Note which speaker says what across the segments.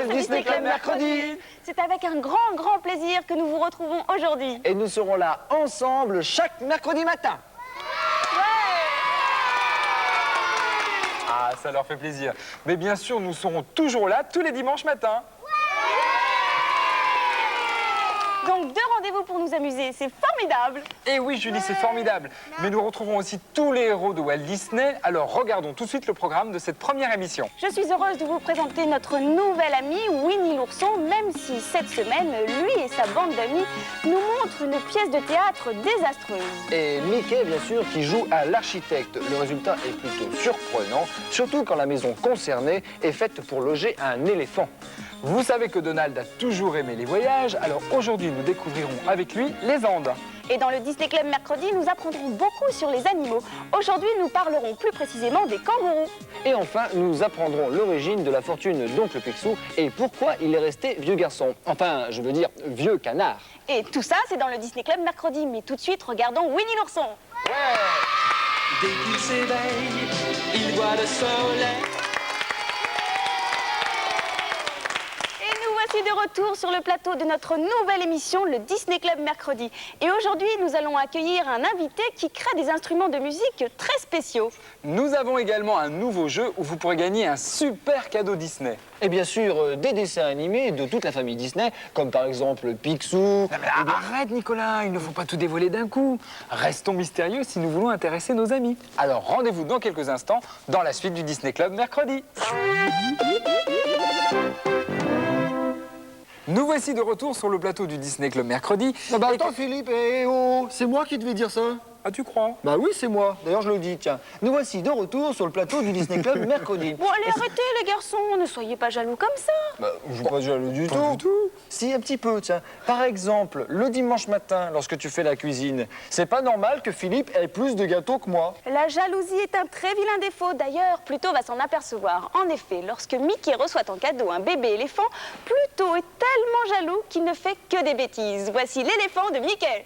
Speaker 1: c'est le Disney Club mercredi.
Speaker 2: C'est avec un grand plaisir que nous vous retrouvons aujourd'hui.
Speaker 1: Et nous serons là ensemble chaque mercredi matin.
Speaker 3: Ah, ça leur fait plaisir. Mais bien sûr, nous serons toujours là tous les dimanches matins.
Speaker 2: Donc 2 rendez-vous pour nous amuser, c'est formidable.
Speaker 3: Et oui, Julie, c'est formidable. Mais nous retrouvons aussi tous les héros de Walt Disney. Alors regardons tout de suite le programme de cette première émission.
Speaker 2: Je suis heureuse de vous présenter notre nouvel ami, Winnie l'ourson, même si cette semaine, lui et sa bande d'amis nous montrent une pièce de théâtre désastreuse.
Speaker 1: Et Mickey, bien sûr, qui joue à l'architecte. Le résultat est plutôt surprenant, surtout quand la maison concernée est faite pour loger un éléphant.
Speaker 3: Vous savez que Donald a toujours aimé les voyages, alors aujourd'hui nous découvrirons avec lui les Andes.
Speaker 2: Et dans le Disney Club mercredi, nous apprendrons beaucoup sur les animaux. Aujourd'hui, nous parlerons plus précisément des kangourous.
Speaker 1: Et enfin, nous apprendrons l'origine de la fortune d'Oncle Picsou et pourquoi il est resté vieux garçon. Enfin, je veux dire, vieux canard.
Speaker 2: Et tout ça, c'est dans le Disney Club mercredi. Mais tout de suite, regardons Winnie l'ourson.
Speaker 4: Dès qu'il s'éveille, il voit le soleil.
Speaker 2: Voici de retour sur le plateau de notre nouvelle émission, le Disney Club mercredi. Et aujourd'hui, nous allons accueillir un invité qui crée des instruments de musique très spéciaux.
Speaker 3: Nous avons également un nouveau jeu où vous pourrez gagner un super cadeau Disney.
Speaker 1: Et bien sûr, des dessins animés de toute la famille Disney, comme par exemple Picsou.
Speaker 3: Non mais arrête Nicolas, il ne faut pas tout dévoiler d'un coup. Restons mystérieux si nous voulons intéresser nos amis. Alors rendez-vous dans quelques instants dans la suite du Disney Club mercredi. Nous voici de retour sur le plateau du Disney Club mercredi.
Speaker 1: Ah bah attends Philippe, c'est moi qui devais dire ça.
Speaker 3: Ah, tu crois?
Speaker 1: Bah oui, c'est moi. D'ailleurs, je le dis, tiens. Nous voici de retour sur le plateau du Disney Club mercredi.
Speaker 2: Bon, allez, arrêtez les garçons, ne soyez pas jaloux comme ça.
Speaker 1: Bah, je suis pas jaloux du tout. Si, un petit peu, tiens. Par exemple, le dimanche matin, lorsque tu fais la cuisine, c'est pas normal que Philippe ait plus de gâteaux que moi.
Speaker 2: La jalousie est un très vilain défaut. D'ailleurs, Pluto va s'en apercevoir. En effet, lorsque Mickey reçoit en cadeau un bébé éléphant, Pluto est tellement jaloux qu'il ne fait que des bêtises. Voici l'éléphant de Mickey.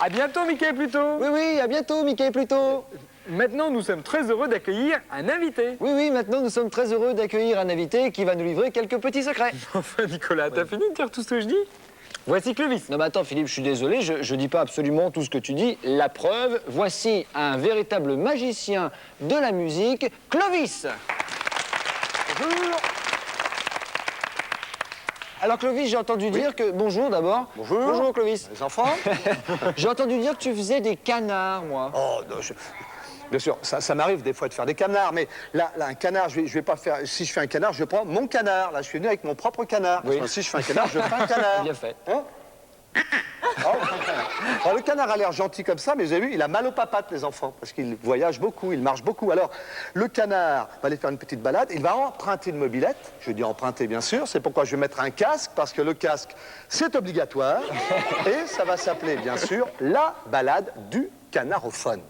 Speaker 3: À bientôt Mickey Pluto.
Speaker 1: Oui, à bientôt, Mickey Pluto.
Speaker 3: Maintenant, nous sommes très heureux d'accueillir un invité.
Speaker 1: Oui, maintenant, nous sommes très heureux d'accueillir un invité qui va nous livrer quelques petits secrets.
Speaker 3: Enfin, Nicolas, t'as fini de dire tout ce que je dis? Voici Clovis.
Speaker 1: Non mais attends Philippe, je suis désolé, je dis pas absolument tout ce que tu dis. La preuve, voici un véritable magicien de la musique, Clovis. Bonjour. Alors Clovis, j'ai entendu dire que... Bonjour d'abord.
Speaker 5: Bonjour.
Speaker 1: Bonjour Clovis.
Speaker 5: Les enfants.
Speaker 1: J'ai entendu dire que tu faisais des canards, moi.
Speaker 5: Oh, non, bien sûr, ça m'arrive des fois de faire des canards, mais là un canard, je vais pas faire... Si je fais un canard, je prends mon canard. Là, je suis venu avec mon propre canard.
Speaker 1: Oui.
Speaker 5: Parce que si je fais un canard, je fais un canard.
Speaker 1: Bien fait.
Speaker 5: Hein? Alors, le canard a l'air gentil comme ça, mais vous avez vu, il a mal aux papates, les enfants, parce qu'il voyage beaucoup, il marche beaucoup. Alors, le canard va aller faire une petite balade, il va emprunter une mobilette. Je dis emprunter, bien sûr, c'est pourquoi je vais mettre un casque, parce que le casque, c'est obligatoire. Et ça va s'appeler, bien sûr, la balade du canarophone.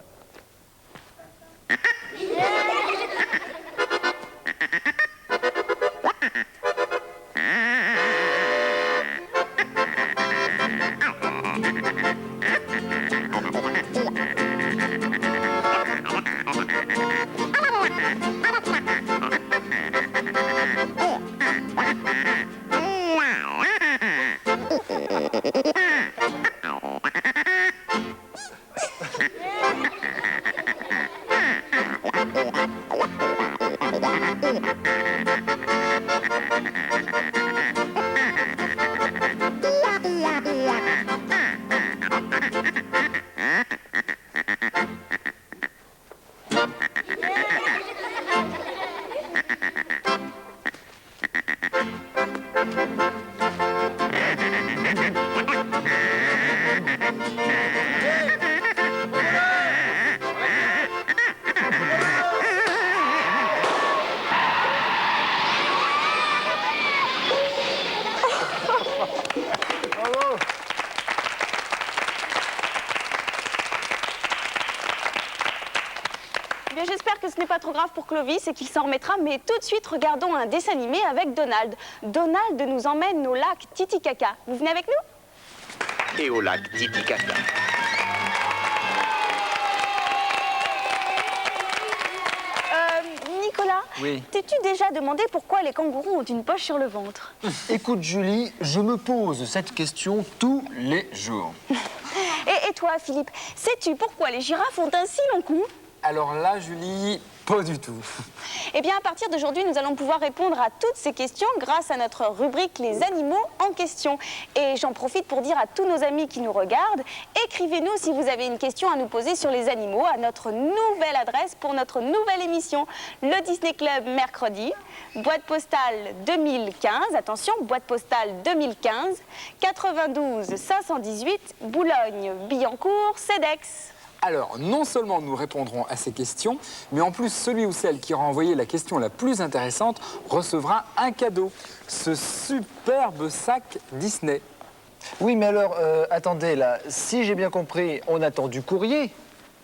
Speaker 2: J'espère que ce n'est pas trop grave pour Clovis et qu'il s'en remettra, mais tout de suite, regardons un dessin animé avec Donald. Donald nous emmène au lac Titicaca. Vous venez avec nous?
Speaker 6: Et au lac Titicaca.
Speaker 3: Oui.
Speaker 2: T'es-tu déjà demandé pourquoi les kangourous ont une poche sur le ventre?
Speaker 1: Écoute, Julie, je me pose cette question tous les jours.
Speaker 2: Et toi, Philippe, sais-tu pourquoi les girafes ont un si long cou?
Speaker 3: Alors là, Julie, pas du tout.
Speaker 2: Eh bien, à partir d'aujourd'hui, nous allons pouvoir répondre à toutes ces questions grâce à notre rubrique Les animaux en question. Et j'en profite pour dire à tous nos amis qui nous regardent, écrivez-nous si vous avez une question à nous poser sur les animaux à notre nouvelle adresse pour notre nouvelle émission, le Disney Club mercredi, boîte postale 2015, attention, boîte postale 2015, 92 518, Boulogne-Billancourt, CEDEX.
Speaker 3: Alors, non seulement nous répondrons à ces questions, mais en plus, celui ou celle qui aura envoyé la question la plus intéressante recevra un cadeau. Ce superbe sac Disney.
Speaker 1: Oui, mais alors, attendez, là, si j'ai bien compris, on attend du courrier.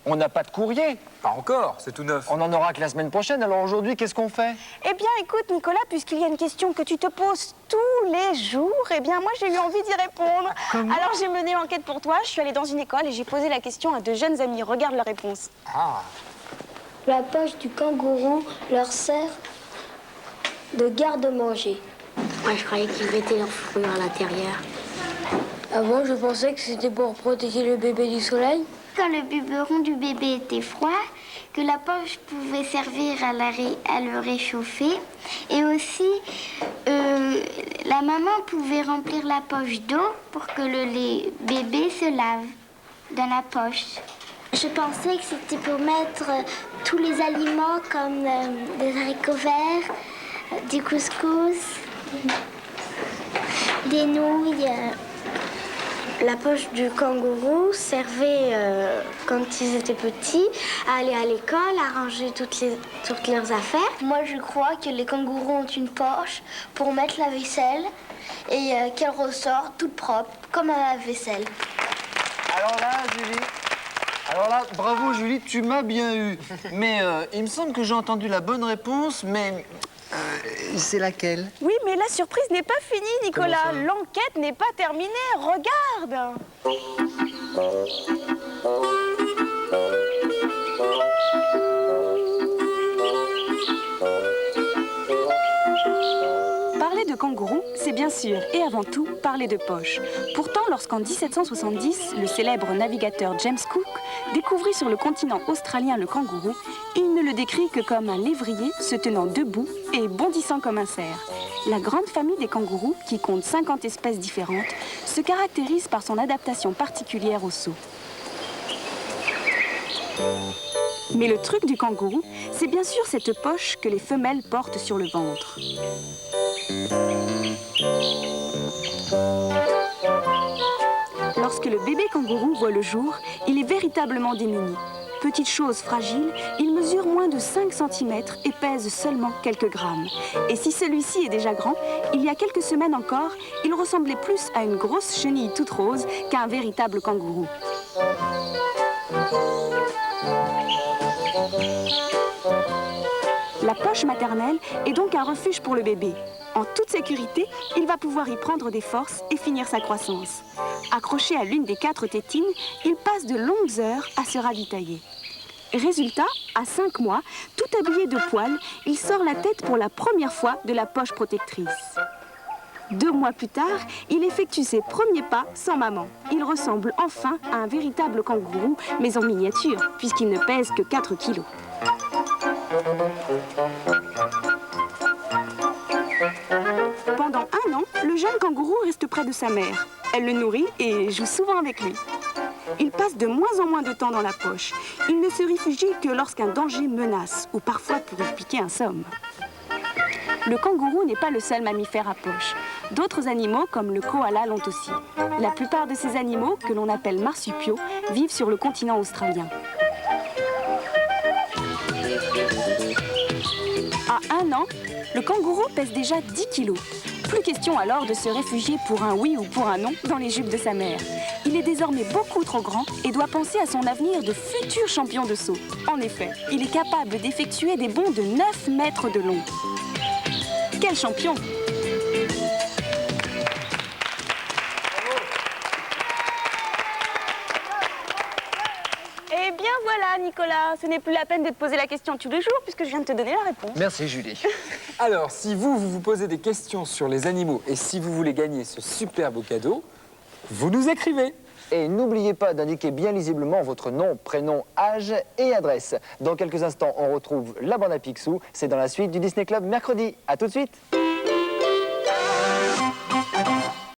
Speaker 1: On n'a pas de courrier.
Speaker 3: Pas encore, c'est tout neuf.
Speaker 1: On en aura que la semaine prochaine, alors aujourd'hui, qu'est-ce qu'on fait?
Speaker 2: Eh bien, écoute, Nicolas, puisqu'il y a une question que tu te poses tous les jours, eh bien, moi, j'ai eu envie d'y répondre. Alors, j'ai mené l'enquête pour toi. Je suis allée dans une école et j'ai posé la question à 2 jeunes amis. Regarde la réponse.
Speaker 3: Ah,
Speaker 6: La poche du kangourou leur sert de garde-manger.
Speaker 7: Moi, je croyais qu'ils mettaient leur fourrure à l'intérieur.
Speaker 6: Avant, je pensais que c'était pour protéger le bébé du soleil.
Speaker 8: Quand le biberon du bébé était froid, que la poche pouvait servir à le réchauffer. Et aussi, la maman pouvait remplir la poche d'eau pour que le bébé se lave dans la poche.
Speaker 7: Je pensais que c'était pour mettre tous les aliments comme des haricots verts, du couscous, des nouilles.
Speaker 6: La poche du kangourou servait, quand ils étaient petits, à aller à l'école, à ranger toutes leurs affaires. Moi, je crois que les kangourous ont une poche pour mettre la vaisselle et qu'elle ressort toute propre, comme un lave-vaisselle.
Speaker 1: Alors là, bravo Julie, tu m'as bien eu. Mais il me semble que j'ai entendu la bonne réponse, mais c'est laquelle?
Speaker 2: Oui, mais la surprise n'est pas finie, Nicolas.
Speaker 1: Comment ça?
Speaker 2: L'enquête n'est pas terminée. Regarde. Parler de kangourou, c'est bien sûr et avant tout parler de poche. Pourtant, lorsqu'en 1770, le célèbre navigateur James Cook découvrit sur le continent australien le kangourou, il ne le décrit que comme un lévrier se tenant debout et bondissant comme un cerf. La grande famille des kangourous, qui compte 50 espèces différentes, se caractérise par son adaptation particulière au saut. Mais le truc du kangourou, c'est bien sûr cette poche que les femelles portent sur le ventre. Lorsque le bébé kangourou voit le jour, il est véritablement démuni. Petite chose fragile, il mesure moins de 5 cm et pèse seulement quelques grammes. Et si celui-ci est déjà grand, il y a quelques semaines encore, il ressemblait plus à une grosse chenille toute rose qu'à un véritable kangourou. La poche maternelle est donc un refuge pour le bébé. En toute sécurité, il va pouvoir y prendre des forces et finir sa croissance. Accroché à l'une des 4 tétines, il passe de longues heures à se ravitailler. Résultat, à 5 mois, tout habillé de poils, il sort la tête pour la première fois de la poche protectrice. 2 mois plus tard, il effectue ses premiers pas sans maman. Il ressemble enfin à un véritable kangourou, mais en miniature, puisqu'il ne pèse que 4 kilos. Pendant 1 an, le jeune kangourou reste près de sa mère. Elle le nourrit et joue souvent avec lui. Il passe de moins en moins de temps dans la poche. Il ne se réfugie que lorsqu'un danger menace ou parfois pour y piquer un somme. Le kangourou n'est pas le seul mammifère à poche. D'autres animaux, comme le koala, l'ont aussi. La plupart de ces animaux, que l'on appelle marsupiaux, vivent sur le continent australien. À 1 an, le kangourou pèse déjà 10 kilos. Plus question alors de se réfugier pour un oui ou pour un non dans les jupes de sa mère. Il est désormais beaucoup trop grand et doit penser à son avenir de futur champion de saut. En effet, il est capable d'effectuer des bonds de 9 mètres de long. Quel champion! Eh bien voilà, ça, Nicolas. Ce n'est plus la peine de te poser la question tous les jours puisque je viens de te donner la réponse.
Speaker 1: Merci, Julie.
Speaker 3: Alors, si vous posez des questions sur les animaux et si vous voulez gagner ce superbe cadeau, vous nous écrivez.
Speaker 1: Et n'oubliez pas d'indiquer bien lisiblement votre nom, prénom, âge et adresse. Dans quelques instants, on retrouve la bande à Picsou. C'est dans la suite du Disney Club mercredi. À tout de suite.